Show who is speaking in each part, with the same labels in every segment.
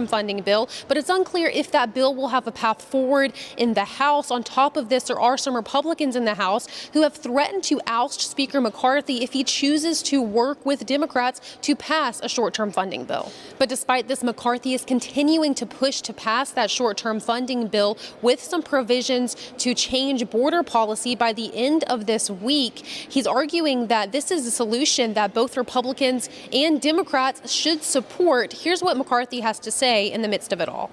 Speaker 1: funding bill, but it's unclear if that bill will have a path forward in the House. On top of this, there are some Republicans in the House who have threatened to oust Speaker McCarthy if he chooses to work with Democrats to pass a short-term funding bill. But despite this, McCarthy is continuing to push to pass that short-term funding bill with some provisions to change border policy by the end of this week. He's arguing that this is a solution that both Republicans and Democrats should support. Here's what McCarthy has to say in the midst of it all.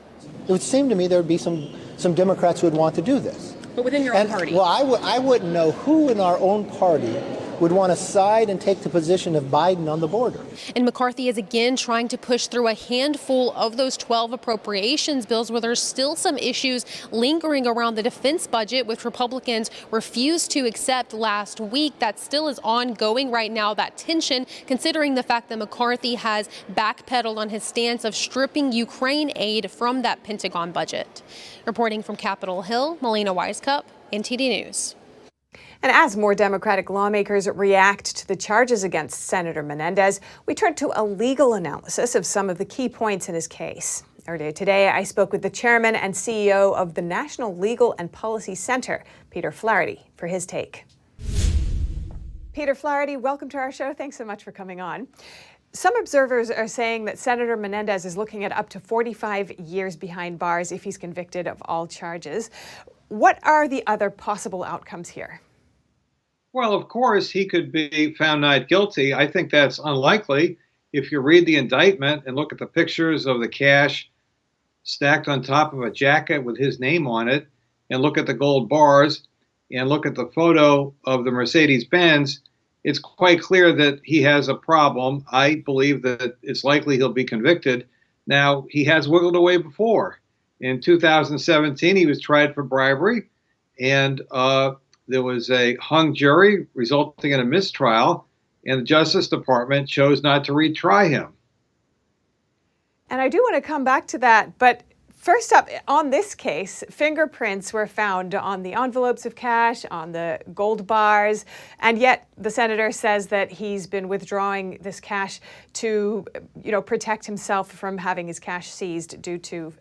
Speaker 2: It would seem to me there would be some Democrats who would want to do this.
Speaker 1: But within your own party?
Speaker 2: Well, I wouldn't know who in our own party would want to side and take the position of Biden on the border.
Speaker 1: And McCarthy is again trying to push through a handful of those 12 appropriations bills where there's still some issues lingering around the defense budget, which Republicans refused to accept last week. That still is ongoing right now, that tension, considering the fact that McCarthy has backpedaled on his stance of stripping Ukraine aid from that Pentagon budget. Reporting from Capitol Hill, Melina Wisecup, NTD News.
Speaker 3: And as more Democratic lawmakers react to the charges against Senator Menendez, we turn to a legal analysis of some of the key points in his case. Earlier today, I spoke with the chairman and CEO of the National Legal and Policy Center, Peter Flaherty, for his take. Peter Flaherty, welcome to our show. Thanks so much for coming on. Some observers are saying that Senator Menendez is looking at up to 45 years behind bars if he's convicted of all charges. What are the other possible outcomes here?
Speaker 4: Well, of course, he could be found not guilty. I think that's unlikely. If you read the indictment and look at the pictures of the cash stacked on top of a jacket with his name on it, and look at the gold bars, and look at the photo of the Mercedes-Benz, it's quite clear that he has a problem. I believe that it's likely he'll be convicted. Now, he has wiggled away before. In 2017, he was tried for bribery, and there was a hung jury resulting in a mistrial, and the Justice Department chose not to retry him.
Speaker 3: And I do want to come back to that, but first up, on this case, fingerprints were found on the envelopes of cash, on the gold bars, and yet the senator says that he's been withdrawing this cash to, protect himself from having his cash seized due to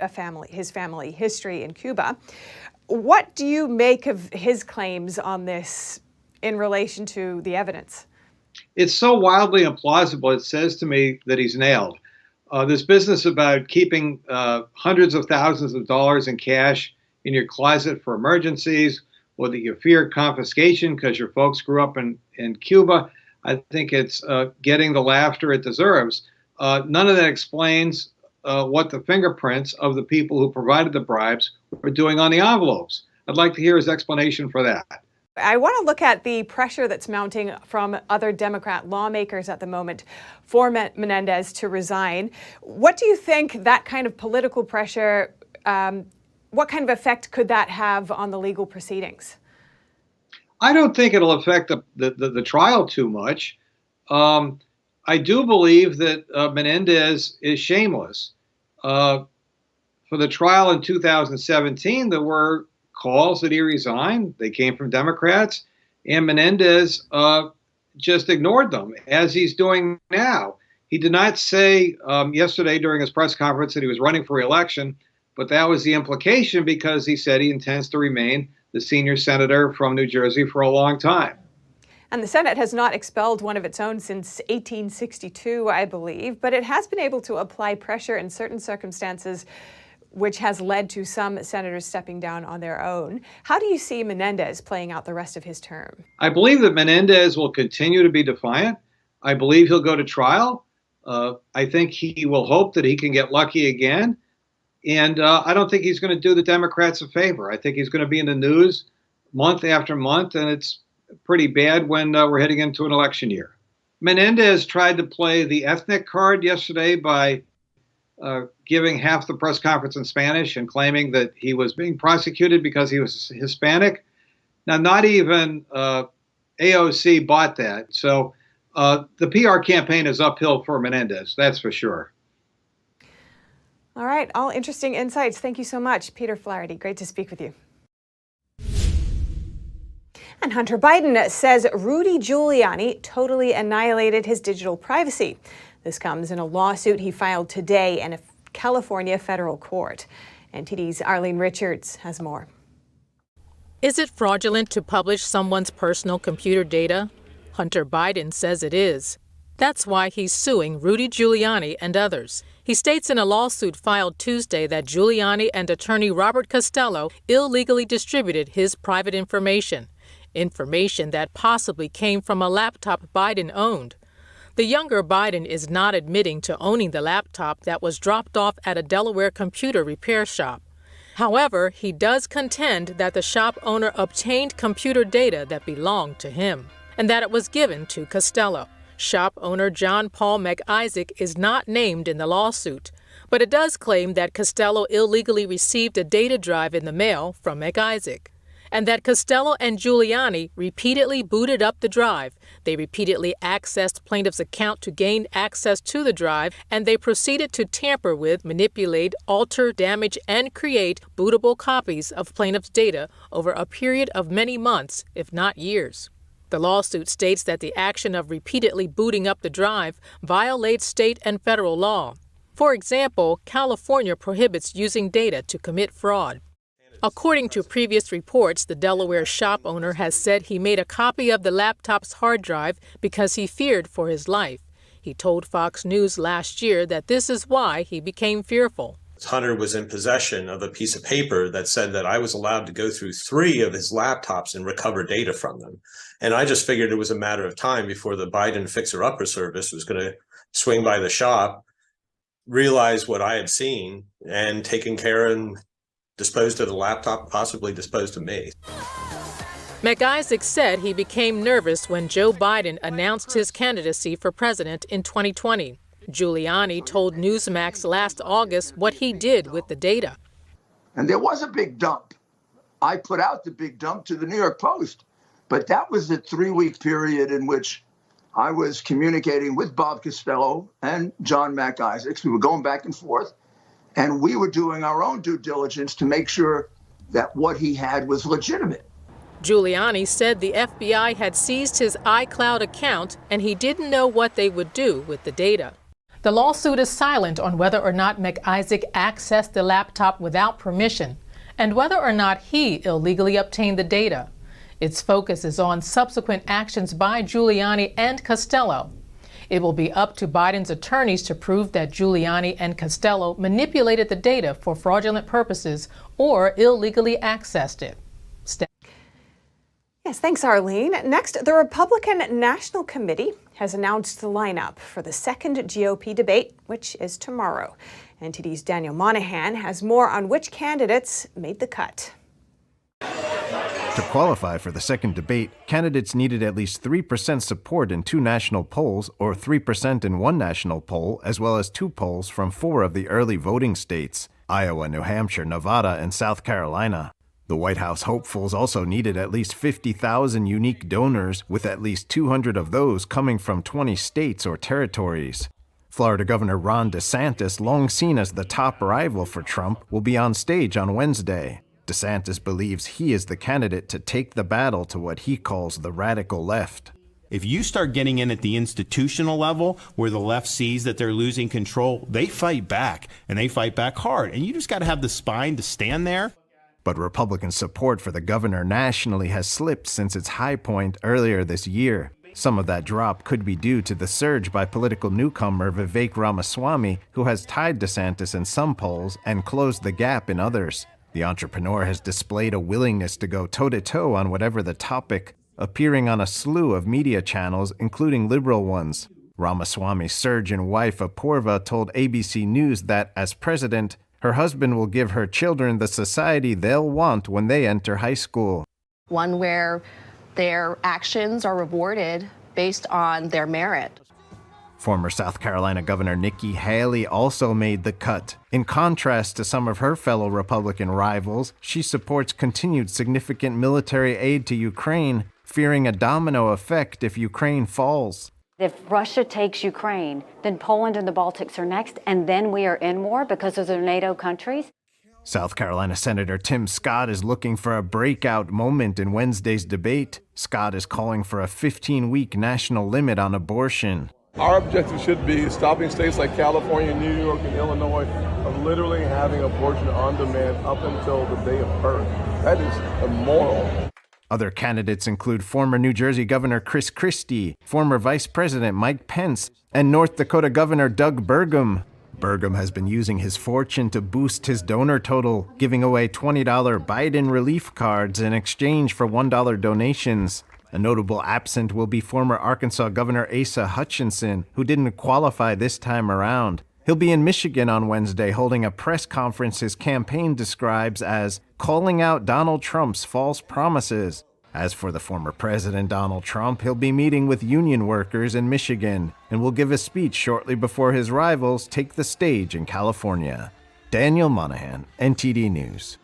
Speaker 3: his family history in Cuba. What do you make of his claims on this in relation to the evidence?
Speaker 4: It's so wildly implausible, it says to me that he's nailed. This business about keeping hundreds of thousands of dollars in cash in your closet for emergencies, or that you fear confiscation because your folks grew up in Cuba, I think it's getting the laughter it deserves. None of that explains what the fingerprints of the people who provided the bribes were doing on the envelopes. I'd like to hear his explanation for that.
Speaker 3: I want to look at the pressure that's mounting from other Democrat lawmakers at the moment for Menendez to resign. What do you think that kind of political pressure, what kind of effect could that have on the legal proceedings?
Speaker 4: I don't think it'll affect the trial too much. I do believe that Menendez is shameless. For the trial in 2017, there were calls that he resigned. They came from Democrats, and Menendez just ignored them, as he's doing now. He did not say yesterday during his press conference that he was running for re-election, but that was the implication because he said he intends to remain the senior senator from New Jersey for a long time.
Speaker 3: And the Senate has not expelled one of its own since 1862, I believe, but it has been able to apply pressure in certain circumstances, which has led to some senators stepping down on their own. How do you see Menendez playing out the rest of his term?
Speaker 4: I believe that Menendez will continue to be defiant. I believe he'll go to trial. I think he will hope that he can get lucky again. And I don't think he's going to do the Democrats a favor. I think he's going to be in the news month after month, and it's pretty bad when we're heading into an election year. Menendez tried to play the ethnic card yesterday by giving half the press conference in Spanish and claiming that he was being prosecuted because he was Hispanic. Now, not even AOC bought that. So the PR campaign is uphill for Menendez, that's for sure.
Speaker 3: All right, all interesting insights. Thank you so much, Peter Flaherty. Great to speak with you. And Hunter Biden says Rudy Giuliani totally annihilated his digital privacy. This comes in a lawsuit he filed today, and California federal court. NTD's Arlene Richards has more.
Speaker 5: Is it fraudulent to publish someone's personal computer data? Hunter Biden says it is. That's why he's suing Rudy Giuliani and others. He states in a lawsuit filed Tuesday that Giuliani and attorney Robert Costello illegally distributed his private information that possibly came from a laptop Biden owned. The younger Biden is not admitting to owning the laptop that was dropped off at a Delaware computer repair shop. However, he does contend that the shop owner obtained computer data that belonged to him, and that it was given to Costello. Shop owner John Paul McIsaac is not named in the lawsuit, but it does claim that Costello illegally received a data drive in the mail from McIsaac, and that Costello and Giuliani repeatedly booted up the drive. They repeatedly accessed plaintiff's account to gain access to the drive, and they proceeded to tamper with, manipulate, alter, damage, and create bootable copies of plaintiff's data over a period of many months, if not years. The lawsuit states that the action of repeatedly booting up the drive violates state and federal law. For example, California prohibits using data to commit fraud. According to previous reports, the Delaware shop owner has said he made a copy of the laptop's hard drive because he feared for his life. He told Fox News last year that this is why he became fearful.
Speaker 6: Hunter was in possession of a piece of paper that said that I was allowed to go through 3 of his laptops and recover data from them. And I just figured it was a matter of time before the Biden fixer-upper service was going to swing by the shop, realize what I had seen, and taken care and disposed of the laptop, possibly disposed of me.
Speaker 5: McIsaac said he became nervous when Joe Biden announced his candidacy for president in 2020. Giuliani told Newsmax last August what he did with the data.
Speaker 7: And there was a big dump. I put out the big dump to the New York Post, but that was the 3-week period in which I was communicating with Bob Costello and John McIsaac. We were going back and forth, and we were doing our own due diligence to make sure that what he had was legitimate.
Speaker 5: Giuliani said the FBI had seized his iCloud account and he didn't know what they would do with the data. The lawsuit is silent on whether or not McIsaac accessed the laptop without permission and whether or not he illegally obtained the data. Its focus is on subsequent actions by Giuliani and Costello. It will be up to Biden's attorneys to prove that Giuliani and Costello manipulated the data for fraudulent purposes or illegally accessed it.
Speaker 3: Yes, thanks, Arlene. Next, the Republican National Committee has announced the lineup for the second GOP debate, which is tomorrow. NTD's Daniel Monahan has more on which candidates made the cut.
Speaker 8: To qualify for the second debate, candidates needed at least 3% support in 2 national polls or 3% in 1 national poll, as well as 2 polls from 4 of the early voting states: Iowa, New Hampshire, Nevada, and South Carolina. The White House hopefuls also needed at least 50,000 unique donors, with at least 200 of those coming from 20 states or territories. Florida Governor Ron DeSantis, long seen as the top rival for Trump, will be on stage on Wednesday. DeSantis believes he is the candidate to take the battle to what he calls the radical left.
Speaker 9: If you start getting in at the institutional level where the left sees that they're losing control, they fight back, and they fight back hard. And you just got to have the spine to stand there.
Speaker 8: But Republican support for the governor nationally has slipped since its high point earlier this year. Some of that drop could be due to the surge by political newcomer Vivek Ramaswamy, who has tied DeSantis in some polls and closed the gap in others. The entrepreneur has displayed a willingness to go toe-to-toe on whatever the topic, appearing on a slew of media channels, including liberal ones. Ramaswamy's surgeon wife Apoorva told ABC News that, as president, her husband will give her children the society they'll want when they enter high school.
Speaker 10: One where their actions are rewarded based on their merit.
Speaker 8: Former South Carolina Governor Nikki Haley also made the cut. In contrast to some of her fellow Republican rivals, she supports continued significant military aid to Ukraine, fearing a domino effect if Ukraine falls.
Speaker 11: If Russia takes Ukraine, then Poland and the Baltics are next, and then we are in more because those are NATO countries.
Speaker 8: South Carolina Senator Tim Scott is looking for a breakout moment in Wednesday's debate. Scott is calling for a 15-week national limit on abortion.
Speaker 12: Our objective should be stopping states like California, New York, and Illinois of literally having abortion on demand up until the day of birth. That is immoral.
Speaker 8: Other candidates include former New Jersey Governor Chris Christie, former Vice President Mike Pence, and North Dakota Governor Doug Burgum. Burgum has been using his fortune to boost his donor total, giving away $20 Biden relief cards in exchange for $1 donations. A notable absent will be former Arkansas Governor Asa Hutchinson, who didn't qualify this time around. He'll be in Michigan on Wednesday holding a press conference his campaign describes as calling out Donald Trump's false promises. As for the former president Donald Trump, he'll be meeting with union workers in Michigan and will give a speech shortly before his rivals take the stage in California. Daniel Monahan, NTD News.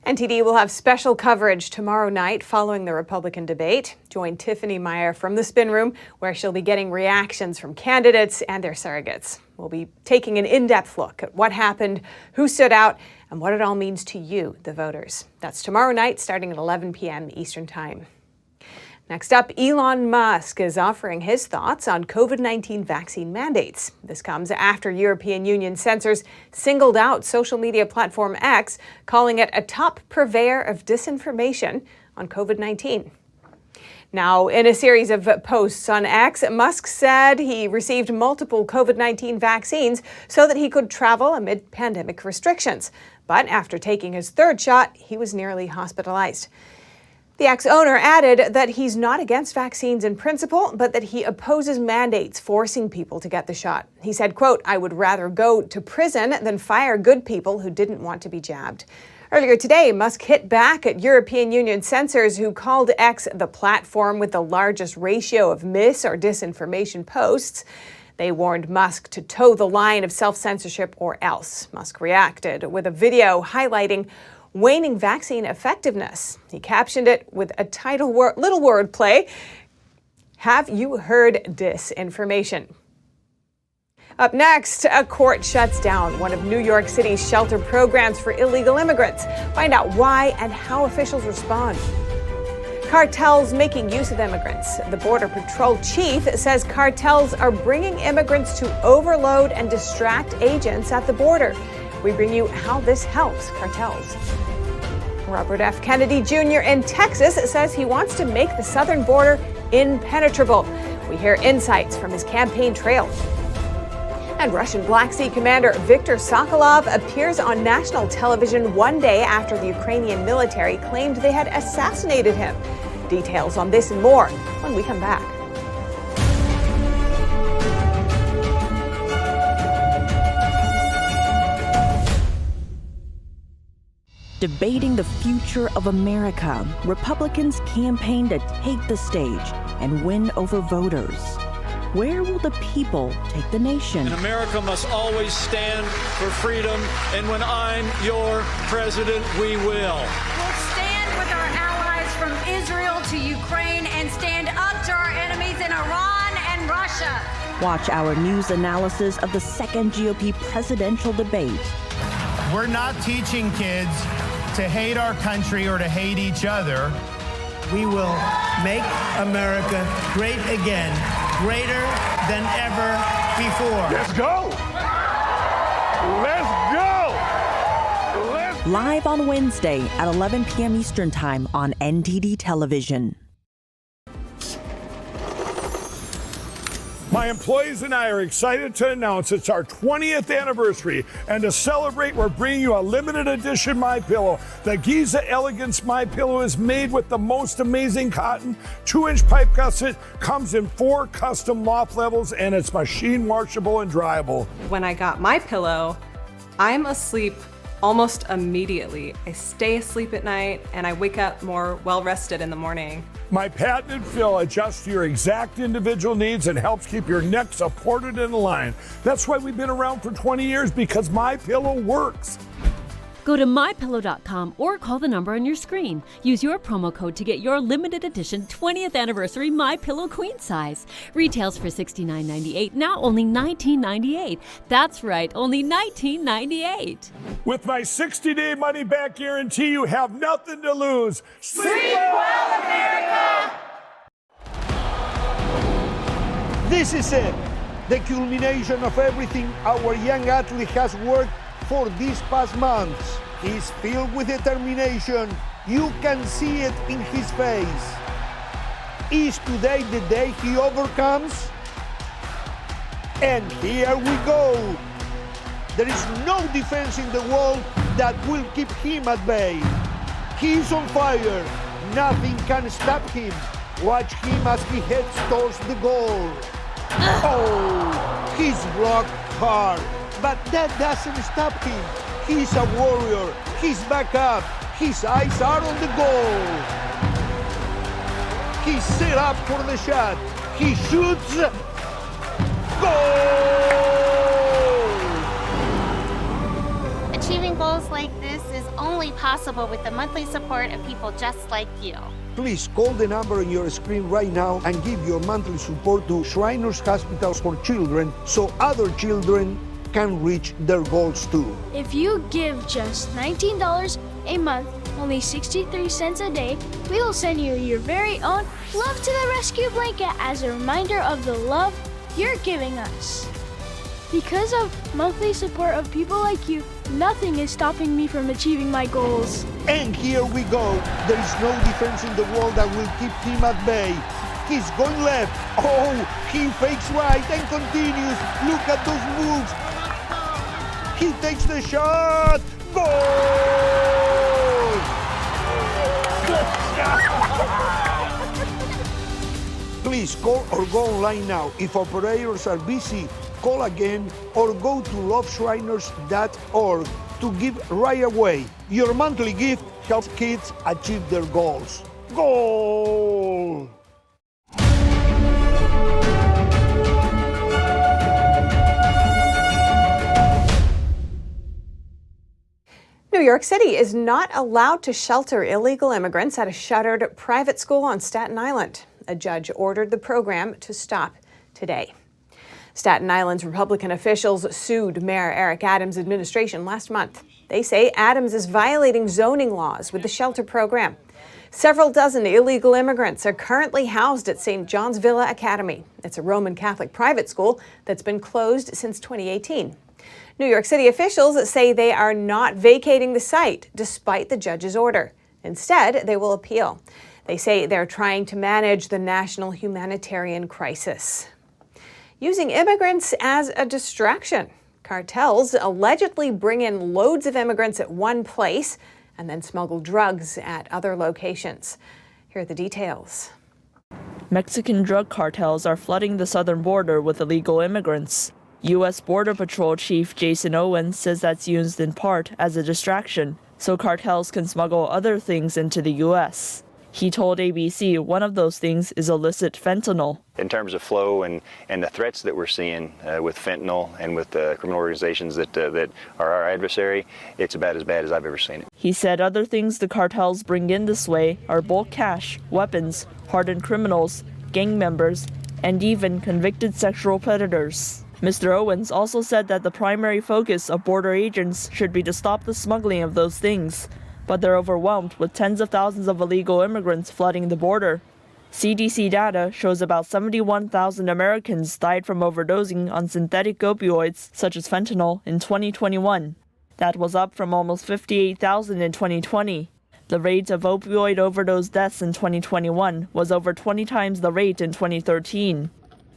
Speaker 3: NTD will have special coverage tomorrow night following the Republican debate. Join Tiffany Meyer from the Spin Room, where she'll be getting reactions from candidates and their surrogates. We'll be taking an in-depth look at what happened, who stood out, and what it all means to you, the voters. That's tomorrow night, starting at 11 p.m. Eastern Time. Next up, Elon Musk is offering his thoughts on COVID-19 vaccine mandates. This comes after European Union censors singled out social media platform X, calling it a top purveyor of disinformation on COVID-19. Now, in a series of posts on X, Musk said he received multiple COVID-19 vaccines so that he could travel amid pandemic restrictions. But after taking his third shot, he was nearly hospitalized. The ex-owner added that he's not against vaccines in principle, but that he opposes mandates forcing people to get the shot. He said, quote, "I would rather go to prison than fire good people who didn't want to be jabbed." Earlier today, Musk hit back at European Union censors who called X the platform with the largest ratio of mis- or disinformation posts. They warned Musk to toe the line of self-censorship or else. Musk reacted with a video highlighting waning vaccine effectiveness. He captioned it with a little wordplay. Have you heard disinformation? Up next, a court shuts down one of New York City's shelter programs for illegal immigrants. Find out why and how officials respond. Cartels making use of immigrants. The Border Patrol chief says cartels are bringing immigrants to overload and distract agents at the border. We bring you how this helps cartels. Robert F. Kennedy Jr. in Texas says he wants to make the southern border impenetrable. We hear insights from his campaign trail. And Russian Black Sea Commander Viktor Sokolov appears on national television one day after the Ukrainian military claimed they had assassinated him. Details on this and more when we come back.
Speaker 13: Debating the future of America, Republicans campaign to take the stage and win over voters. Where will the people take the nation?
Speaker 14: And America must always stand for freedom, and when I'm your president, we will.
Speaker 15: We'll stand with our allies from Israel to Ukraine and stand up to our enemies in Iran and Russia.
Speaker 13: Watch our news analysis of the second GOP presidential debate.
Speaker 16: We're not teaching kids to hate our country or to hate each other. We will make America great again, greater than ever before.
Speaker 12: Let's go! Let's go!
Speaker 13: Live on Wednesday at 11 p.m. Eastern Time on NTD Television.
Speaker 17: My employees and I are excited to announce it's our 20th anniversary, and to celebrate, we're bringing you a limited edition MyPillow. The Giza Elegance MyPillow is made with the most amazing cotton, 2-inch pipe gusset, comes in 4 custom loft levels, and it's machine washable and dryable.
Speaker 18: When I got MyPillow, I'm asleep almost immediately. I stay asleep at night and I wake up more well-rested in the morning.
Speaker 17: My patented fill adjusts to your exact individual needs and helps keep your neck supported and aligned. That's why we've been around for 20 years, because MyPillow works.
Speaker 19: Go to MyPillow.com or call the number on your screen. Use your promo code to get your limited edition 20th anniversary MyPillow queen size. Retails for $69.98, now only $19.98. That's right, only $19.98.
Speaker 17: With my 60-day money-back guarantee, you have nothing to lose.
Speaker 15: Sleep well, America!
Speaker 20: This is it, the culmination of everything our young athlete has worked for these past months. He's filled with determination. You can see it in his face. Is today the day he overcomes? And here we go. There is no defense in the world that will keep him at bay. He's on fire. Nothing can stop him. Watch him as he heads towards the goal. Oh, he's blocked hard. But that doesn't stop him. He's a warrior. He's back up. His eyes are on the goal. He's set up for the shot. He shoots. Goal!
Speaker 21: Achieving goals like this is only possible with the monthly support of people just like you.
Speaker 20: Please call the number on your screen right now and give your monthly support to Shriners Hospitals for Children so other children can reach their goals too.
Speaker 22: If you give just $19 a month, only 63 cents a day, we will send you your very own Love to the Rescue blanket as a reminder of the love you're giving us. Because of monthly support of people like you, nothing is stopping me from achieving my goals.
Speaker 20: And here we go. There is no defense in the world that will keep him at bay. He's going left. Oh, he fakes right and continues. Look at those moves. He takes the shot. Goal! Please call or go online now. If operators are busy, call again or go to loveshriners.org to give right away. Your monthly gift helps kids achieve their goals. Goal!
Speaker 3: New York City is not allowed to shelter illegal immigrants at a shuttered private school on Staten Island. A judge ordered the program to stop today. Staten Island's Republican officials sued Mayor Eric Adams' administration last month. They say Adams is violating zoning laws with the shelter program. Several dozen illegal immigrants are currently housed at St. John's Villa Academy. It's a Roman Catholic private school that's been closed since 2018. New York City officials say they are not vacating the site despite the judge's order. Instead, they will appeal. They say they're trying to manage the national humanitarian crisis. Using immigrants as a distraction. Cartels allegedly bring in loads of immigrants at one place and then smuggle drugs at other locations. Here are the details.
Speaker 23: Mexican drug cartels are flooding the southern border with illegal immigrants. U.S. Border Patrol Chief Jason Owens says that's used in part as a distraction, so cartels can smuggle other things into the U.S. He told ABC one of those things is illicit fentanyl.
Speaker 24: In terms of flow and the threats that we're seeing with fentanyl and with the criminal organizations that are our adversary, it's about as bad as I've ever seen it.
Speaker 23: He said other things the cartels bring in this way are bulk cash, weapons, hardened criminals, gang members, and even convicted sexual predators. Mr. Owens also said that the primary focus of border agents should be to stop the smuggling of those things, but they're overwhelmed with tens of thousands of illegal immigrants flooding the border. CDC data shows about 71,000 Americans died from overdosing on synthetic opioids such as fentanyl in 2021. That was up from almost 58,000 in 2020. The rate of opioid overdose deaths in 2021 was over 20 times the rate in 2013.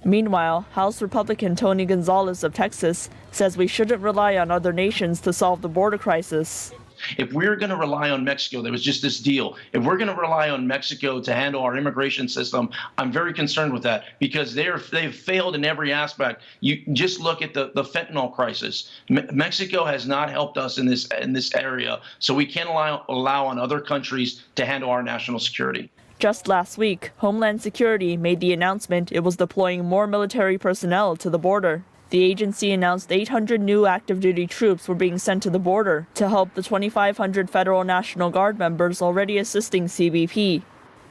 Speaker 23: Meanwhile, House Republican Tony Gonzalez of Texas says we shouldn't rely on other nations to solve the border crisis.
Speaker 25: If we're going to rely on Mexico, there was just this deal. If we're going to rely on Mexico to handle our immigration system, I'm very concerned with that because they've failed in every aspect. You just look at the fentanyl crisis. Mexico has not helped us in this area, so we can't allow on other countries to handle our national security.
Speaker 23: Just last week, Homeland Security made the announcement it was deploying more military personnel to the border. The agency announced 800 new active duty troops were being sent to the border to help the 2,500 federal National Guard members already assisting CBP.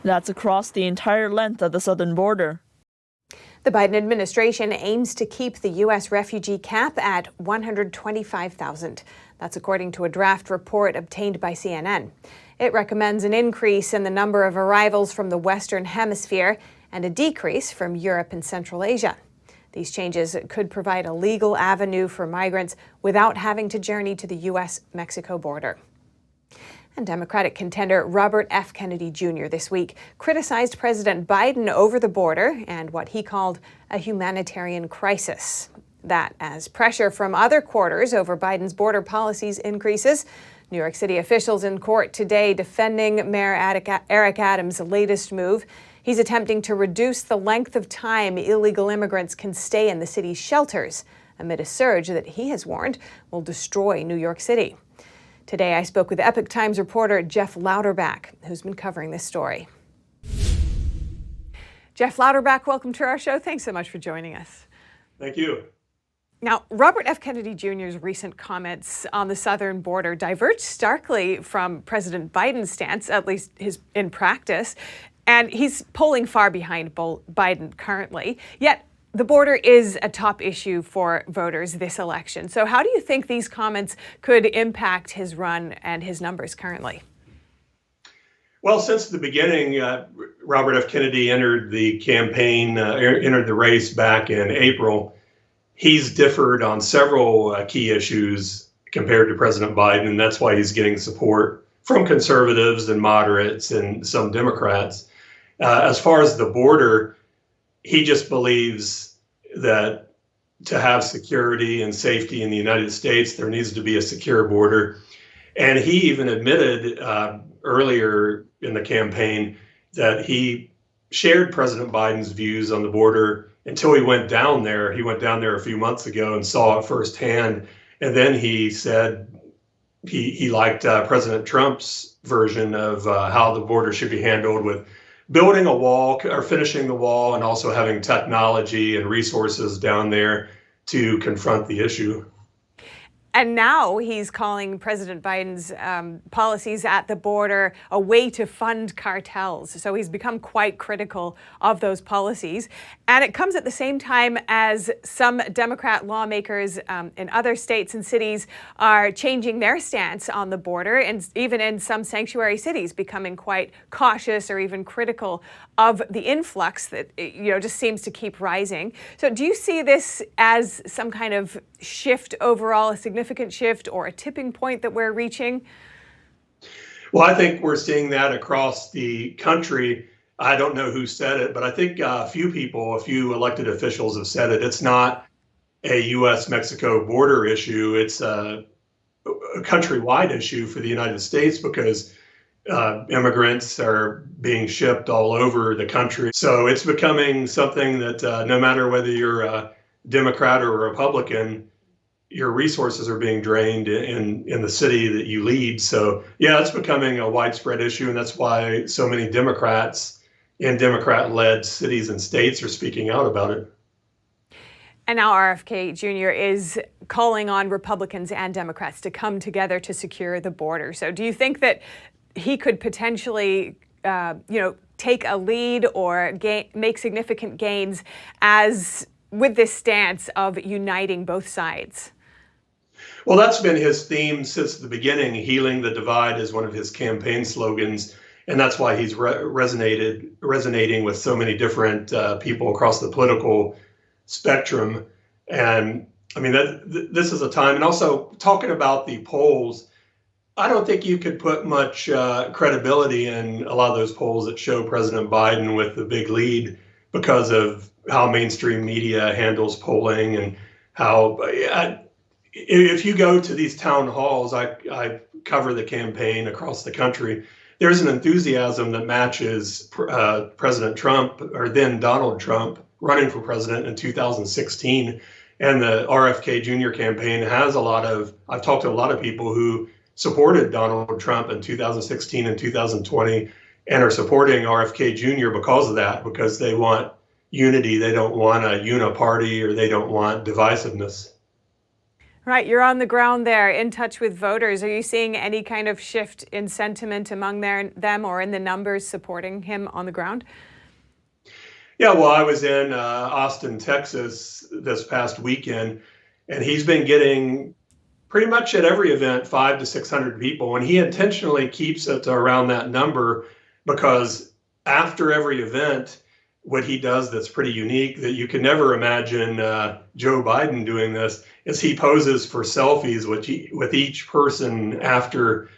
Speaker 23: That's across the entire length of the southern border.
Speaker 3: The Biden administration aims to keep the U.S. refugee cap at 125,000. That's according to a draft report obtained by CNN. It recommends an increase in the number of arrivals from the Western Hemisphere and a decrease from Europe and Central Asia. These changes could provide a legal avenue for migrants without having to journey to the U.S.-Mexico border. And Democratic contender Robert F. Kennedy Jr. this week criticized President Biden over the border and what he called a humanitarian crisis. That as pressure from other quarters over Biden's border policies increases. New York City officials in court today defending Mayor Eric Adams' latest move. He's attempting to reduce the length of time illegal immigrants can stay in the city's shelters amid a surge that he has warned will destroy New York City. Today, I spoke with Epoch Times reporter Jeff Louderback, who's been covering this story. Jeff Louderback, welcome to our show. Thanks so much for joining us.
Speaker 1: Thank you.
Speaker 3: Now, Robert F. Kennedy Jr.'s recent comments on the southern border diverged starkly from President Biden's stance, at least in practice, and he's polling far behind Biden currently. Yet, the border is a top issue for voters this election. So how do you think these comments could impact his run and his numbers currently?
Speaker 1: Well, since the beginning, Robert F. Kennedy entered the campaign, entered the race back in April. He's differed on several key issues compared to President Biden, and that's why he's getting support from conservatives and moderates and some Democrats. As far as the border, he just believes that to have security and safety in the United States, there needs to be a secure border. And he even admitted earlier in the campaign that he shared President Biden's views on the border until he went down there. He went down there a few months ago and saw it firsthand. And then he said he liked President Trump's version of how the border should be handled, with building a wall or finishing the wall and also having technology and resources down there to confront the issue.
Speaker 3: And now he's calling President Biden's policies at the border a way to fund cartels. So he's become quite critical of those policies. And it comes at the same time as some Democrat lawmakers in other states and cities are changing their stance on the border, and even in some sanctuary cities becoming quite cautious or even critical of the influx that just seems to keep rising. So do you see this as some kind of shift overall, a significant shift or a tipping point that we're reaching?
Speaker 1: Well, I think we're seeing that across the country. I don't know who said it, but I think a few elected officials have said it. It's not a U.S.-Mexico border issue. It's a countrywide issue for the United States because immigrants are being shipped all over the country. So it's becoming something that no matter whether you're a Democrat or a Republican, your resources are being drained in the city that you lead. So yeah, it's becoming a widespread issue, and that's why so many Democrats in Democrat-led cities and states are speaking out about it.
Speaker 3: And now RFK Jr. is calling on Republicans and Democrats to come together to secure the border. So do you think that he could potentially, take a lead or make significant gains with this stance of uniting both sides?
Speaker 1: Well, that's been his theme since the beginning. Healing the divide is one of his campaign slogans, and that's why he's resonating with so many different people across the political spectrum. And I mean, this is a time, and also talking about the polls, I don't think you could put much credibility in a lot of those polls that show President Biden with the big lead because of how mainstream media handles polling and how, if you go to these town halls, I cover the campaign across the country, there's an enthusiasm that matches President Trump, or then Donald Trump, running for president in 2016. And the RFK Jr. campaign has I've talked to a lot of people who supported Donald Trump in 2016 and 2020 and are supporting RFK Jr. because of that, because they want unity. They don't want a uniparty, or they don't want divisiveness.
Speaker 3: Right, you're on the ground there, in touch with voters. Are you seeing any kind of shift in sentiment among them or in the numbers supporting him on the ground?
Speaker 1: Yeah, well, I was in Austin, Texas this past weekend, and he's been getting pretty much at every event 500 to 600 people, and he intentionally keeps it to around that number because after every event, what he does that's pretty unique, that you could never imagine Joe Biden doing this, is he poses for selfies with each person after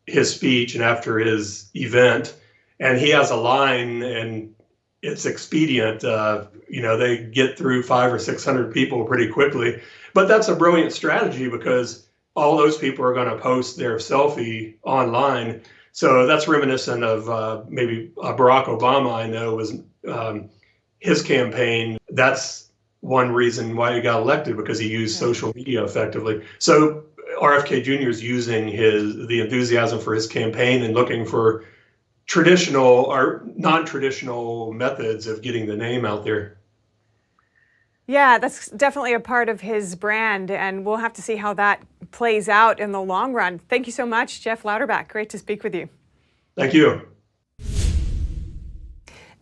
Speaker 1: his speech and after his event. And he has a line, and it's expedient. They get through 500 or 600 people pretty quickly. But that's a brilliant strategy because all those people are going to post their selfie online. So that's reminiscent of maybe Barack Obama, I know, was his campaign. That's one reason why he got elected, because he used social media effectively. So RFK Jr. is using the enthusiasm for his campaign and looking for traditional or non-traditional methods of getting the name out there.
Speaker 3: Yeah, that's definitely a part of his brand, and we'll have to see how that plays out in the long run. Thank you so much, Jeff Louderback. Great to speak with you.
Speaker 1: Thank you.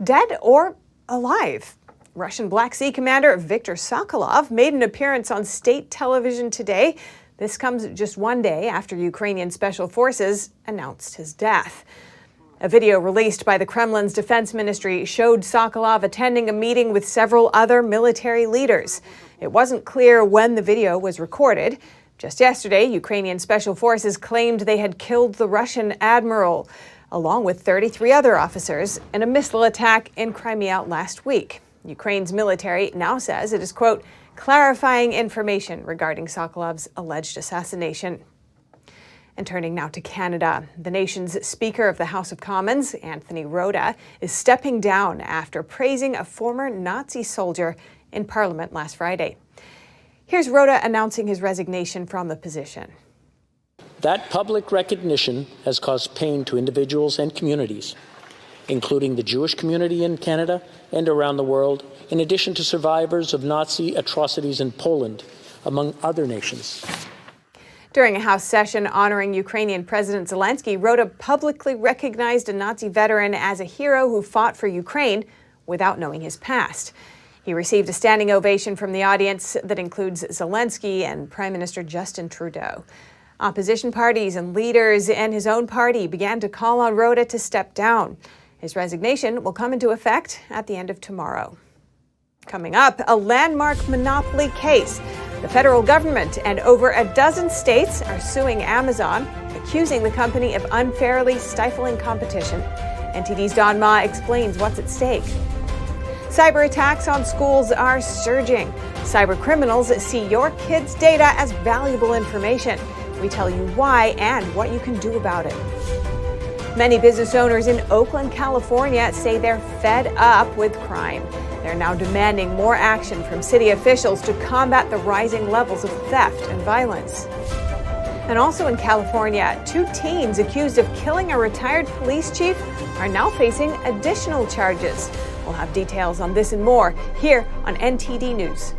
Speaker 3: Dead or alive? Russian Black Sea commander Viktor Sokolov made an appearance on state television today. This comes just one day after Ukrainian special forces announced his death. A video released by the Kremlin's defense ministry showed Sokolov attending a meeting with several other military leaders. It wasn't clear when the video was recorded. Just yesterday, Ukrainian special forces claimed they had killed the Russian admiral, along with 33 other officers, in a missile attack in Crimea last week. Ukraine's military now says it is, quote, clarifying information regarding Sokolov's alleged assassination. And turning now to Canada, the nation's Speaker of the House of Commons, Anthony Rota, is stepping down after praising a former Nazi soldier in Parliament last Friday. Here's Rota announcing his resignation from the position.
Speaker 2: That public recognition has caused pain to individuals and communities, including the Jewish community in Canada and around the world, in addition to survivors of Nazi atrocities in Poland, among other nations.
Speaker 3: During a House session honoring Ukrainian President Zelensky, Rota publicly recognized a Nazi veteran as a hero who fought for Ukraine without knowing his past. He received a standing ovation from the audience that includes Zelensky and Prime Minister Justin Trudeau. Opposition parties and leaders in his own party began to call on Rota to step down. His resignation will come into effect at the end of tomorrow. Coming up, a landmark monopoly case. The federal government and over a dozen states are suing Amazon, accusing the company of unfairly stifling competition. NTD's Don Ma explains what's at stake. Cyber attacks on schools are surging. Cyber criminals see your kids' data as valuable information. We tell you why and what you can do about it. Many business owners in Oakland, California say they're fed up with crime. They're now demanding more action from city officials to combat the rising levels of theft and violence. And also in California, 2 teens accused of killing a retired police chief are now facing additional charges. We'll have details on this and more here on NTD News.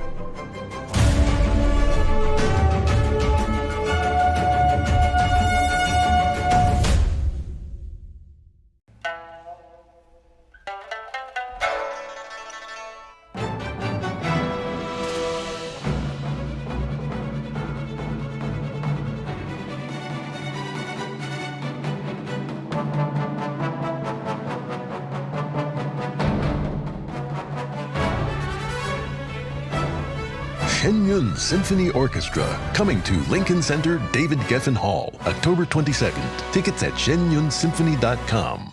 Speaker 4: Shenyun Symphony Orchestra, coming to Lincoln Center, David Geffen Hall, October 22nd. Tickets at shenyunsymphony.com.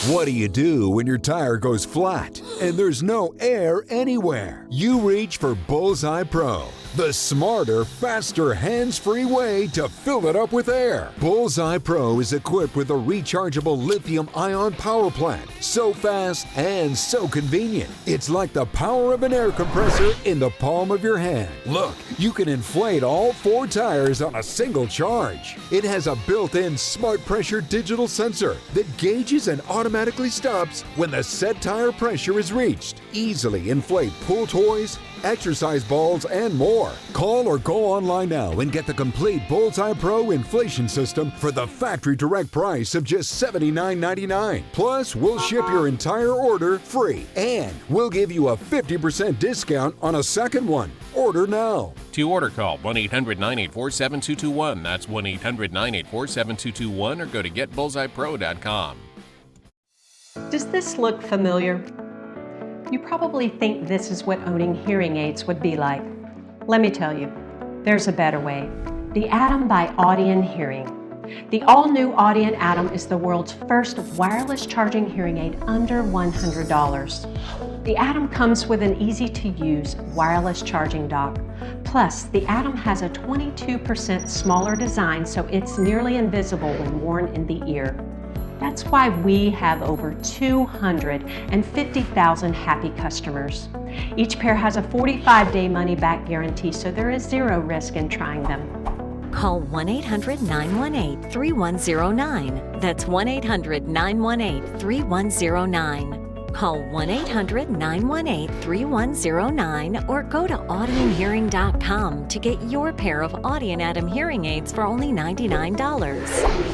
Speaker 5: What do you do when your tire goes flat and there's no air anywhere? You reach for Bullseye Pro, the smarter, faster, hands-free way to fill it up with air. Bullseye Pro is equipped with a rechargeable lithium-ion power plant. So fast and so convenient. It's like the power of an air compressor in the palm of your hand. Look, you can inflate all 4 tires on a single charge. It has a built-in smart pressure digital sensor that gauges and automatically stops when the set tire pressure is reached. Easily inflate pool toys, exercise balls, and more. Call or go online now and get the complete Bullseye Pro inflation system for the factory direct price of just $79.99. Plus, we'll ship your entire order free, and we'll give you a 50% discount on a second one. Order now.
Speaker 6: To order, call 1-800-984-7221. That's 1-800-984-7221, or go to getbullseyepro.com.
Speaker 7: Does this look familiar? You probably think this is what owning hearing aids would be like. Let me tell you, there's a better way. The Atom by Audion Hearing. The all-new Audion Atom is the world's first wireless charging hearing aid under $100. The Atom comes with an easy-to-use wireless charging dock. Plus, the Atom has a 22% smaller design, so it's nearly invisible when worn in the ear. That's why we have over 250,000 happy customers. Each pair has a 45-day money-back guarantee, so there is zero risk in trying them.
Speaker 8: Call 1-800-918-3109. That's 1-800-918-3109. Call 1-800-918-3109 or go to audionhearing.com to get your pair of Audion Atom hearing aids for only $99.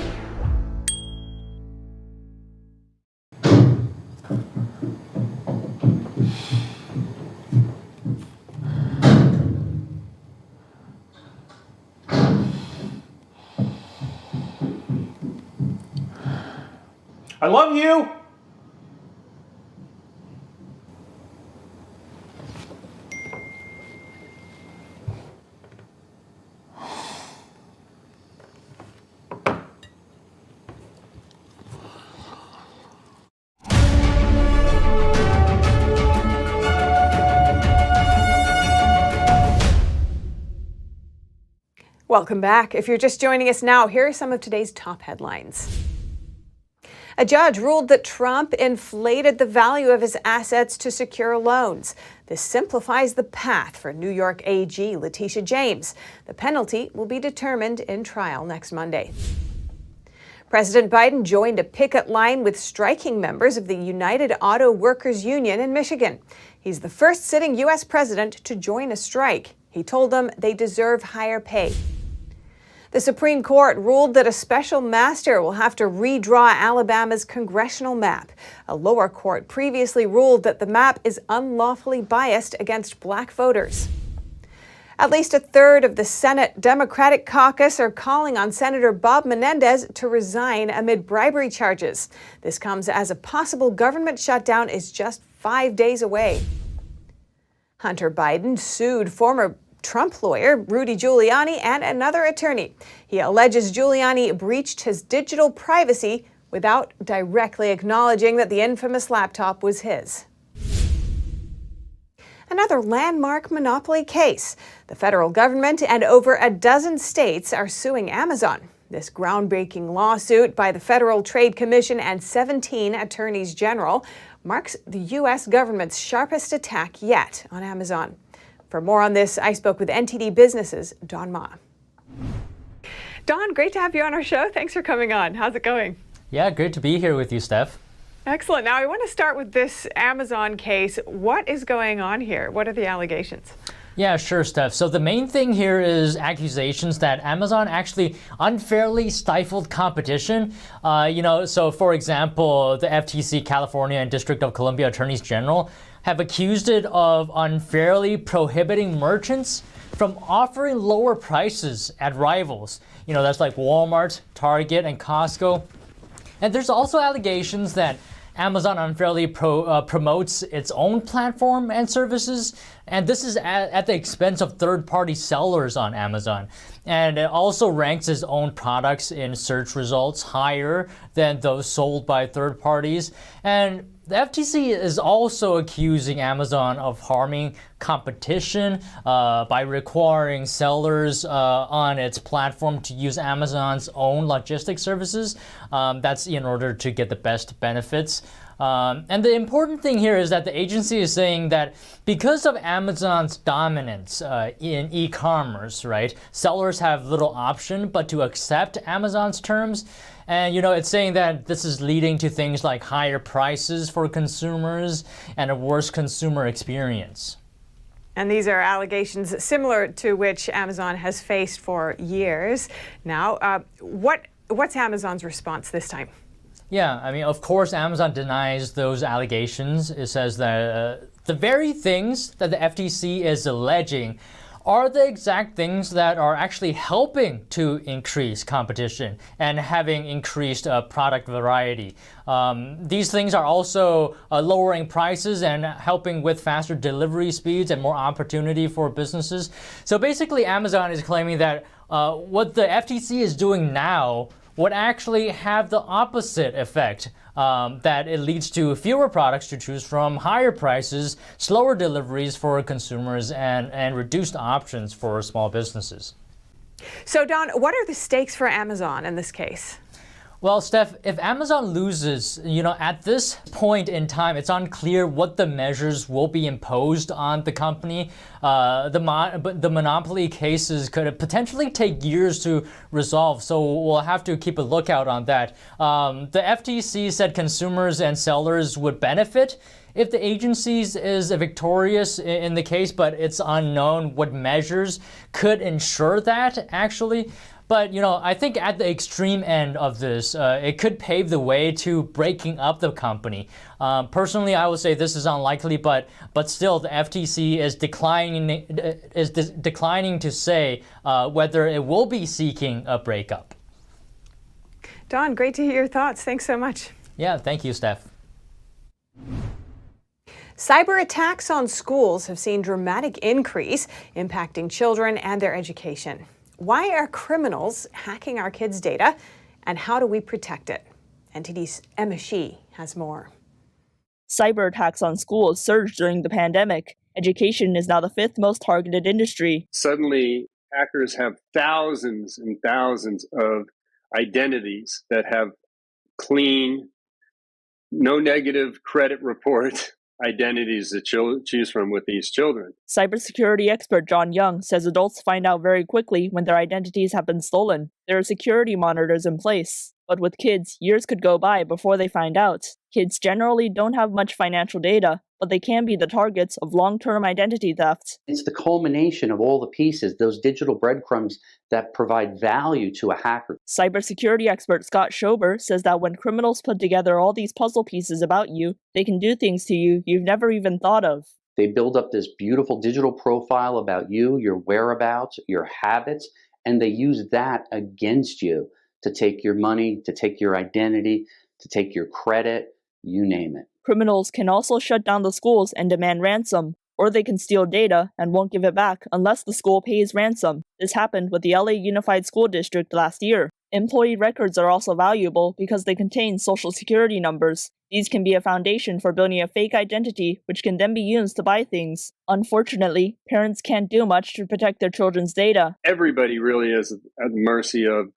Speaker 9: I love you!
Speaker 3: Welcome back. If you're just joining us now, here are some of today's top headlines. A judge ruled that Trump inflated the value of his assets to secure loans. This simplifies the path for New York AG Letitia James. The penalty will be determined in trial next Monday. President Biden joined a picket line with striking members of the United Auto Workers Union in Michigan. He's the first sitting U.S. president to join a strike. He told them they deserve higher pay. The Supreme Court ruled that a special master will have to redraw Alabama's congressional map. A lower court previously ruled that the map is unlawfully biased against black voters. At least a third of the Senate Democratic Caucus are calling on Senator Bob Menendez to resign amid bribery charges. This comes as a possible government shutdown is just 5 days away. Hunter Biden sued former Trump lawyer Rudy Giuliani and another attorney. He alleges Giuliani breached his digital privacy without directly acknowledging that the infamous laptop was his. Another landmark monopoly case. The federal government and over a dozen states are suing Amazon. This groundbreaking lawsuit by the Federal Trade Commission and 17 attorneys general marks the U.S. government's sharpest attack yet on Amazon. For more on this, I spoke with NTD Business's Don Ma. Don, great to have you on our show. Thanks for coming on. How's it going?
Speaker 10: Yeah, great to be here with you, Steph.
Speaker 3: Excellent. Now, I want to start with this Amazon case. What is going on here? What are the allegations?
Speaker 10: Yeah, sure, Steph. So the main thing here is accusations that Amazon actually unfairly stifled competition. So for example, the FTC, California, and District of Columbia Attorneys General have accused it of unfairly prohibiting merchants from offering lower prices at rivals. That's like Walmart, Target, and Costco. And there's also allegations that Amazon unfairly promotes its own platform and services, and this is at the expense of third-party sellers on Amazon. And it also ranks its own products in search results higher than those sold by third parties. And the FTC is also accusing Amazon of harming competition by requiring sellers on its platform to use Amazon's own logistics services. That's in order to get the best benefits. And the important thing here is that the agency is saying that because of Amazon's dominance in e-commerce, right, sellers have little option but to accept Amazon's terms. And it's saying that this is leading to things like higher prices for consumers and a worse consumer experience.
Speaker 3: And these are allegations similar to which Amazon has faced for years. Now, what's Amazon's response this time?
Speaker 10: Yeah, of course, Amazon denies those allegations. It says that the very things that the FTC is alleging are the exact things that are actually helping to increase competition and having increased product variety. These things are also lowering prices and helping with faster delivery speeds and more opportunity for businesses. So basically, Amazon is claiming that what the FTC is doing now would actually have the opposite effect, that it leads to fewer products to choose from, higher prices, slower deliveries for consumers, and reduced options for small businesses.
Speaker 3: So, Don, what are the stakes for Amazon in this case?
Speaker 10: Well, Steph, if Amazon loses, at this point in time, it's unclear what the measures will be imposed on the company. The monopoly cases could potentially take years to resolve, so we'll have to keep a lookout on that. The FTC said consumers and sellers would benefit if the agency is victorious in the case, but it's unknown what measures could ensure that, actually. But, I think at the extreme end of this, it could pave the way to breaking up the company. Personally, I would say this is unlikely, but still, the FTC is declining to say whether it will be seeking a breakup.
Speaker 3: Don, great to hear your thoughts. Thanks so much.
Speaker 10: Yeah, thank you, Steph.
Speaker 3: Cyber attacks on schools have seen dramatic increase, impacting children and their education. Why are criminals hacking our kids' data, and how do we protect it? NTD's Emma Shee has more.
Speaker 23: Cyber attacks on schools surged during the pandemic. Education is now the 5th most targeted industry.
Speaker 11: Suddenly, hackers have thousands and thousands of identities that have clean, no negative credit report identities to choose from with these children.
Speaker 23: Cybersecurity expert John Young says adults find out very quickly when their identities have been stolen. There are security monitors in place. But with kids, years could go by before they find out. Kids generally don't have much financial data, but they can be the targets of long-term identity theft.
Speaker 12: It's the culmination of all the pieces, those digital breadcrumbs that provide value to a hacker.
Speaker 23: Cybersecurity expert Scott Schober says that when criminals put together all these puzzle pieces about you, they can do things to you you've never even thought of.
Speaker 12: They build up this beautiful digital profile about you, your whereabouts, your habits, and they use that against you to take your money, to take your identity, to take your credit, you name it.
Speaker 23: Criminals can also shut down the schools and demand ransom, or they can steal data and won't give it back unless the school pays ransom. This happened with the LA Unified School District last year. Employee records are also valuable because they contain social security numbers. These can be a foundation for building a fake identity, which can then be used to buy things. Unfortunately, parents can't do much to protect their children's data.
Speaker 11: Everybody really is at the mercy of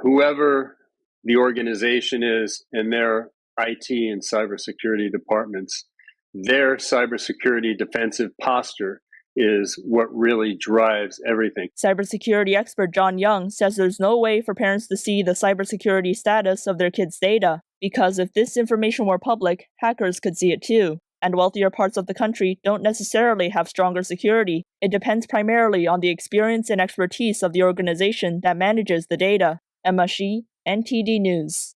Speaker 11: whoever the organization is and their IT and cybersecurity departments. Their cybersecurity defensive posture is what really drives everything.
Speaker 23: Cybersecurity expert John Young says there's no way for parents to see the cybersecurity status of their kids' data, because if this information were public, hackers could see it too. And wealthier parts of the country don't necessarily have stronger security. It depends primarily on the experience and expertise of the organization that manages the data. Emma Shee, NTD News.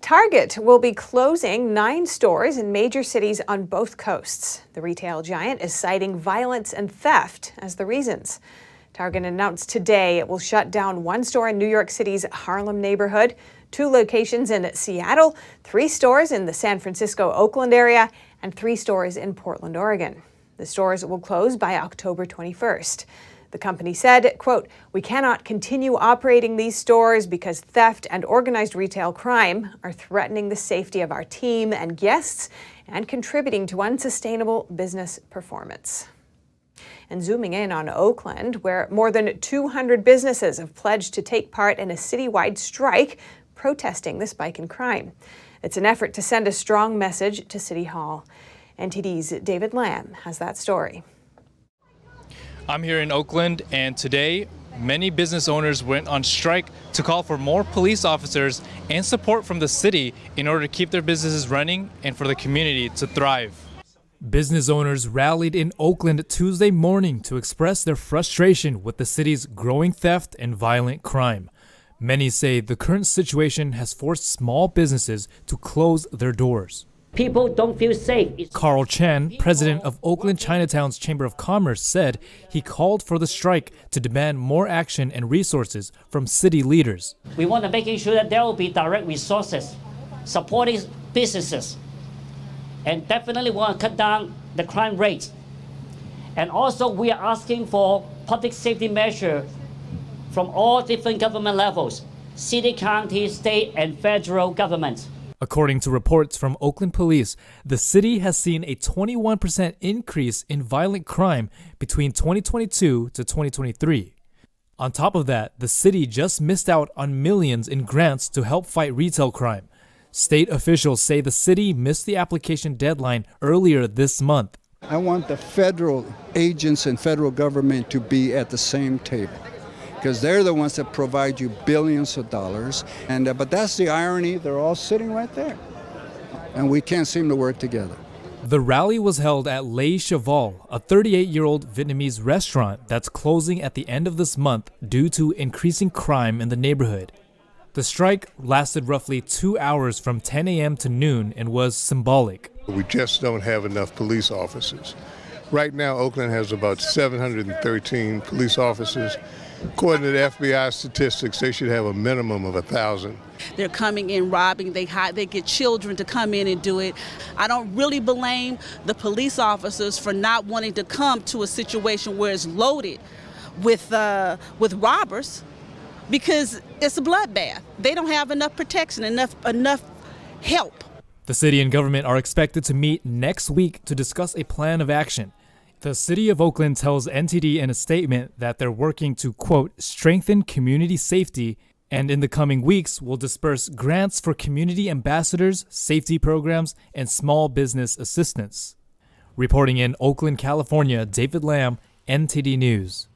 Speaker 3: Target will be closing 9 stores in major cities on both coasts. The retail giant is citing violence and theft as the reasons. Target announced today it will shut down 1 store in New York City's Harlem neighborhood, 2 locations in Seattle, 3 stores in the San Francisco Oakland area, and 3 stores in Portland, Oregon. The stores will close by October 21st. The company said, quote, "We cannot continue operating these stores because theft and organized retail crime are threatening the safety of our team and guests and contributing to unsustainable business performance." And zooming in on Oakland, where more than 200 businesses have pledged to take part in a citywide strike protesting the spike in crime. It's an effort to send a strong message to City Hall. NTD's David Lamb has that story.
Speaker 13: I'm here in Oakland, and today many business owners went on strike to call for more police officers and support from the city in order to keep their businesses running and for the community to thrive.
Speaker 14: Business owners rallied in Oakland Tuesday morning to express their frustration with the city's growing theft and violent crime. Many say the current situation has forced small businesses to close their doors.
Speaker 15: People don't feel safe.
Speaker 14: Carl Chen, president of Oakland Chinatown's Chamber of Commerce, said he called for the strike to demand more action and resources from city leaders.
Speaker 15: We want to make sure that there will be direct resources supporting businesses, and definitely want to cut down the crime rates. And also we are asking for public safety measures from all different government levels, city, county, state, and federal governments.
Speaker 14: According to reports from Oakland police, the city has seen a 21% increase in violent crime between 2022 to 2023. On top of that, the city just missed out on millions in grants to help fight retail crime. State officials say the city missed the application deadline earlier this month.
Speaker 16: I want the federal agents and federal government to be at the same table, because they're the ones that provide you billions of dollars. But that's the irony, they're all sitting right there, and we can't seem to work together.
Speaker 14: The rally was held at Le Cheval, a 38-year-old Vietnamese restaurant that's closing at the end of this month due to increasing crime in the neighborhood. The strike lasted roughly 2 hours from 10 a.m. to noon and was symbolic.
Speaker 17: We just don't have enough police officers. Right now, Oakland has about 713 police officers. According to the FBI statistics, they should have a minimum of 1,000.
Speaker 18: They're coming in robbing, they get children to come in and do it. I don't really blame the police officers for not wanting to come to a situation where it's loaded with robbers, because it's a bloodbath. They don't have enough protection, enough help.
Speaker 14: The city and government are expected to meet next week to discuss a plan of action. The city of Oakland tells NTD in a statement that they're working to, quote, strengthen community safety, and in the coming weeks will disperse grants for community ambassadors, safety programs, and small business assistance. Reporting in Oakland, California, David Lamb, NTD News.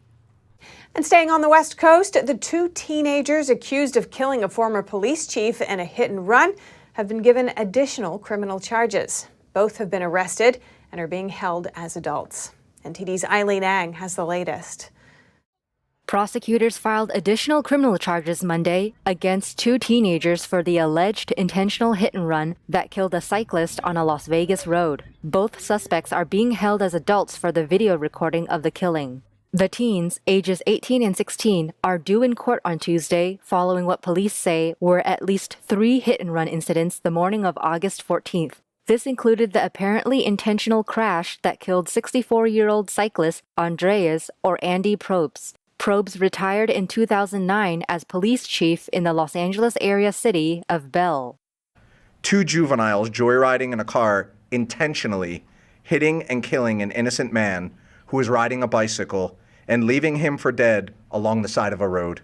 Speaker 3: And staying on the West Coast, the two teenagers accused of killing a former police chief in a hit and run have been given additional criminal charges. Both have been arrested and are being held as adults. NTD's Eileen Ang has the latest.
Speaker 19: Prosecutors filed additional criminal charges Monday against two teenagers for the alleged intentional hit and run that killed a cyclist on a Las Vegas road. Both suspects are being held as adults for the video recording of the killing. The teens, ages 18 and 16, are due in court on Tuesday following what police say were at least 3 hit-and-run incidents the morning of August 14th. This included the apparently intentional crash that killed 64-year-old cyclist Andreas or Andy Probst. Probst retired in 2009 as police chief in the Los Angeles area city of Bell.
Speaker 26: 2 juveniles joyriding in a car intentionally hitting and killing an innocent man who was riding a bicycle and leaving him for dead along the side of a road.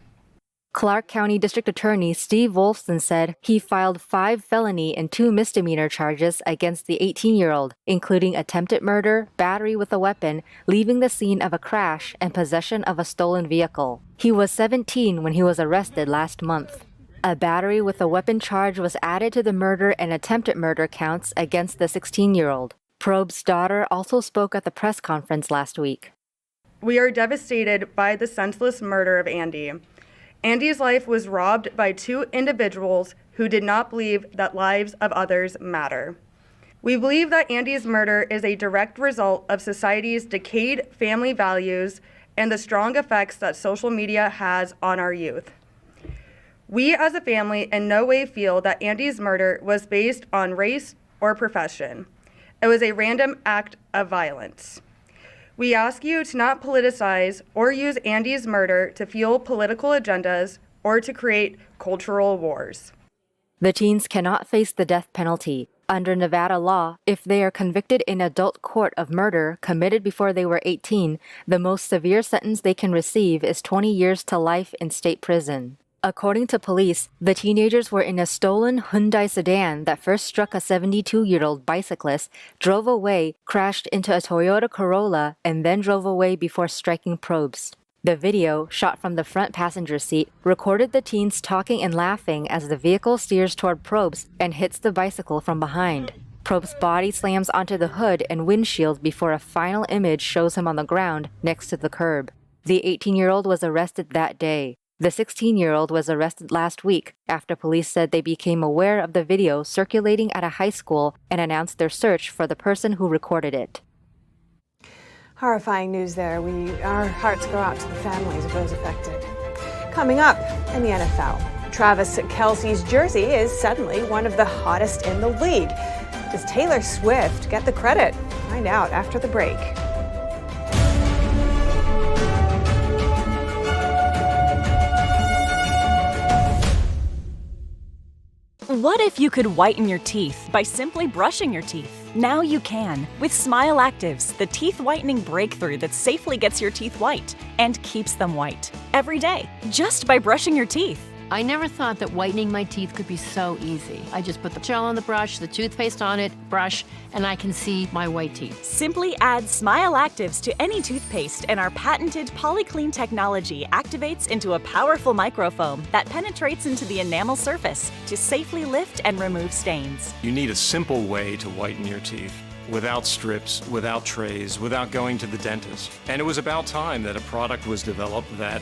Speaker 19: Clark County District Attorney Steve Wolfson said he filed 5 felony and 2 misdemeanor charges against the 18-year-old, including attempted murder, battery with a weapon, leaving the scene of a crash, and possession of a stolen vehicle. He was 17 when he was arrested last month. A battery with a weapon charge was added to the murder and attempted murder counts against the 16-year-old. Probst's daughter also spoke at the press conference last week.
Speaker 27: We are devastated by the senseless murder of Andy. Andy's life was robbed by 2 individuals who did not believe that lives of others matter. We believe that Andy's murder is a direct result of society's decayed family values and the strong effects that social media has on our youth. We as a family in no way feel that Andy's murder was based on race or profession. It was a random act of violence. We ask you to not politicize or use Andy's murder to fuel political agendas or to create cultural wars.
Speaker 19: The teens cannot face the death penalty. Under Nevada law, if they are convicted in adult court of murder committed before they were 18, the most severe sentence they can receive is 20 years to life in state prison. According to police, the teenagers were in a stolen Hyundai sedan that first struck a 72-year-old bicyclist, drove away, crashed into a Toyota Corolla, and then drove away before striking Probst. The video, shot from the front passenger seat, recorded the teens talking and laughing as the vehicle steers toward Probst and hits the bicycle from behind. Probst's body slams onto the hood and windshield before a final image shows him on the ground next to the curb. The 18-year-old was arrested that day. The 16-year-old was arrested last week after police said they became aware of the video circulating at a high school and announced their search for the person who recorded it.
Speaker 3: Horrifying news there. Our hearts go out to the families of those affected. Coming up in the NFL, Travis Kelce's jersey is suddenly one of the hottest in the league. Does Taylor Swift get the credit? Find out after the break.
Speaker 1: What if you could whiten your teeth by simply brushing your teeth? Now you can with Smile Actives, the teeth whitening breakthrough that safely gets your teeth white and keeps them white every day, just by brushing your teeth.
Speaker 2: I never thought that whitening my teeth could be so easy. I just put the gel on the brush, the toothpaste on it, brush, and I can see my white teeth.
Speaker 1: Simply add Smile Actives to any toothpaste and our patented PolyClean technology activates into a powerful microfoam that penetrates into the enamel surface to safely lift and remove stains.
Speaker 20: You need a simple way to whiten your teeth. Without strips, without trays, without going to the dentist. And it was about time that a product was developed that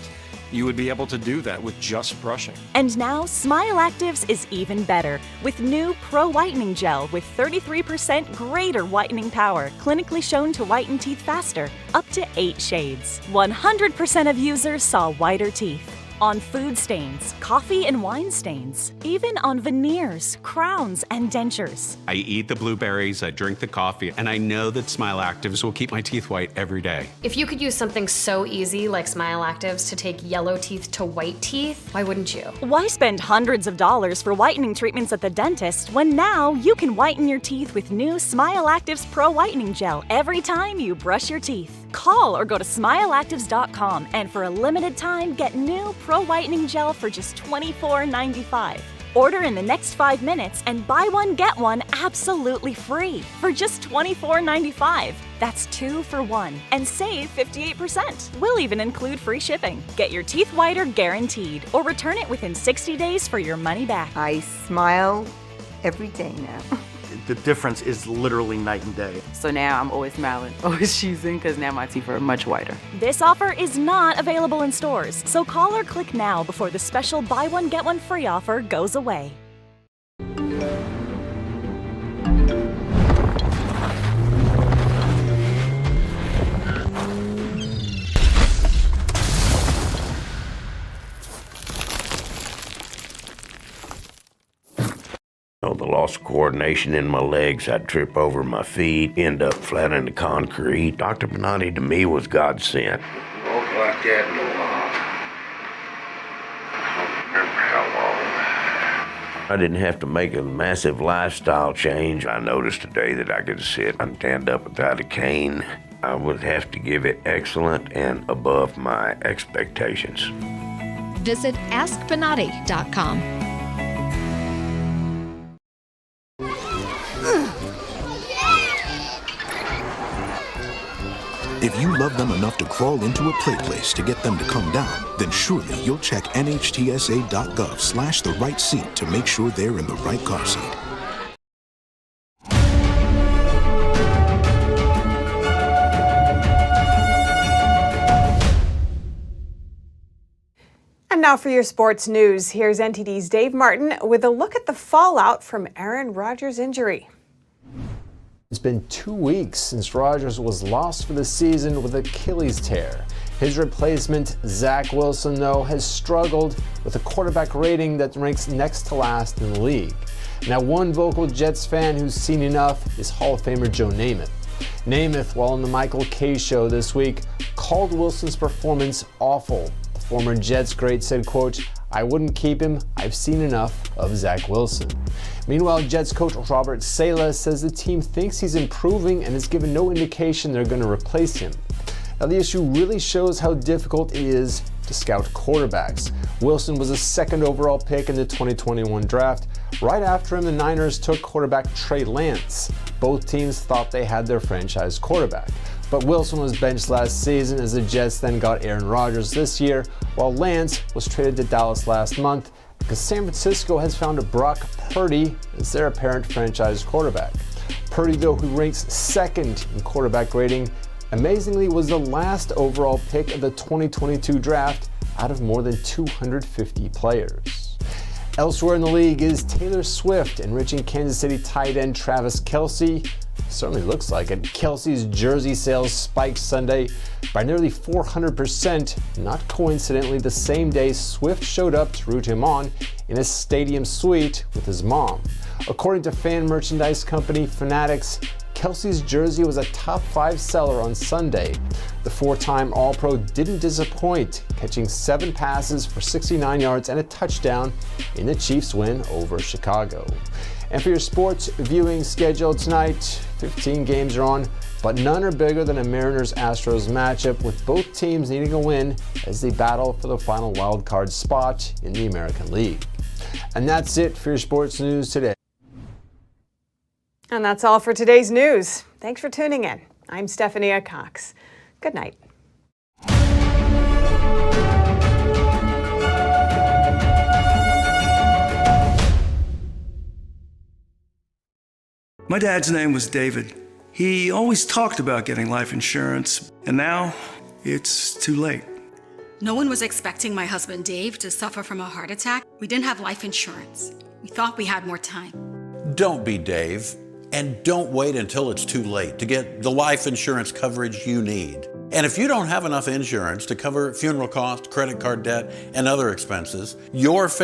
Speaker 20: you would be able to do that with just brushing.
Speaker 1: And now, Smile Actives is even better with new Pro Whitening Gel with 33% greater whitening power, clinically shown to whiten teeth faster, up to 8 shades. 100% of users saw whiter teeth. On food stains, coffee and wine stains, even on veneers, crowns, and dentures.
Speaker 21: I eat the blueberries, I drink the coffee, and I know that Smile Actives will keep my teeth white every day.
Speaker 22: If you could use something so easy like Smile Actives to take yellow teeth to white teeth, why wouldn't you?
Speaker 1: Why spend hundreds of dollars for whitening treatments at the dentist when now you can whiten your teeth with new Smile Actives Pro Whitening Gel every time you brush your teeth? Call or go to smileactives.com and for a limited time get new Pro Whitening Gel for just $24.95. Order in the next 5 minutes and buy one get one absolutely free for just $24.95. That's 2 for 1 and save 58%. We'll even include free shipping. Get your teeth whiter guaranteed or return it within 60 days for your money back.
Speaker 24: I smile every day now.
Speaker 25: The difference is literally night and day.
Speaker 24: So now I'm always smiling, always choosing, because now my teeth are much whiter.
Speaker 1: This offer is not available in stores, so call or click now before the special buy one get one free offer goes away.
Speaker 28: The lost coordination in my legs, I'd trip over my feet, end up flat in the concrete. Dr. Benatti to me was God sent. Walk like that in a while. I don't remember how long. I didn't have to make a massive lifestyle change. I noticed today that I could sit and stand up without a cane. I would have to give it excellent and above my expectations.
Speaker 29: Visit AskBenatti.com.
Speaker 30: If you love them enough to crawl into a play place to get them to come down, then surely you'll check nhtsa.gov/the right seat to make sure they're in the right car seat.
Speaker 3: And now for your sports news. Here's NTD's Dave Martin with a look at the fallout from Aaron Rodgers' injury.
Speaker 31: It's been 2 weeks since Rodgers was lost for the season with Achilles tear. His replacement, Zach Wilson, though, has struggled with a quarterback rating that ranks next to last in the league. Now, one vocal Jets fan who's seen enough is Hall of Famer Joe Namath. Namath, while on the Michael Kay show this week, called Wilson's performance awful. The former Jets great said, quote, "I wouldn't keep him. I've seen enough of Zach Wilson." Meanwhile, Jets coach Robert Saleh says the team thinks he's improving and has given no indication they're going to replace him. Now, the issue really shows how difficult it is to scout quarterbacks. Wilson was a second overall pick in the 2021 draft. Right after him, the Niners took quarterback Trey Lance. Both teams thought they had their franchise quarterback. But Wilson was benched last season as the Jets then got Aaron Rodgers this year, while Lance was traded to Dallas last month because San Francisco has found a Brock Purdy as their apparent franchise quarterback. Purdy, though, who ranks second in quarterback rating, amazingly was the last overall pick of the 2022 draft out of more than 250 players. Elsewhere in the league is Taylor Swift enriching Kansas City tight end Travis Kelce. Certainly looks like it. Kelce's jersey sales spiked Sunday by nearly 400%, not coincidentally the same day Swift showed up to root him on in a stadium suite with his mom. According to fan merchandise company Fanatics, Kelce's jersey was a top 5 seller on Sunday. The 4-time All-Pro didn't disappoint, catching 7 passes for 69 yards and a touchdown in the Chiefs' win over Chicago. And for your sports viewing schedule tonight, 15 games are on, but none are bigger than a Mariners-Astros matchup, with both teams needing a win as they battle for the final wild card spot in the American League. And that's it for your sports news today.
Speaker 3: And that's all for today's news. Thanks for tuning in. I'm Stephanie Cox. Good night.
Speaker 4: My dad's name was David. He always talked about getting life insurance, and now it's too late.
Speaker 5: No one was expecting my husband Dave to suffer from a heart attack. We didn't have life insurance. We thought we had more time.
Speaker 6: Don't be Dave, and don't wait until it's too late to get the life insurance coverage you need. And if you don't have enough insurance to cover funeral costs, credit card debt, and other expenses, your family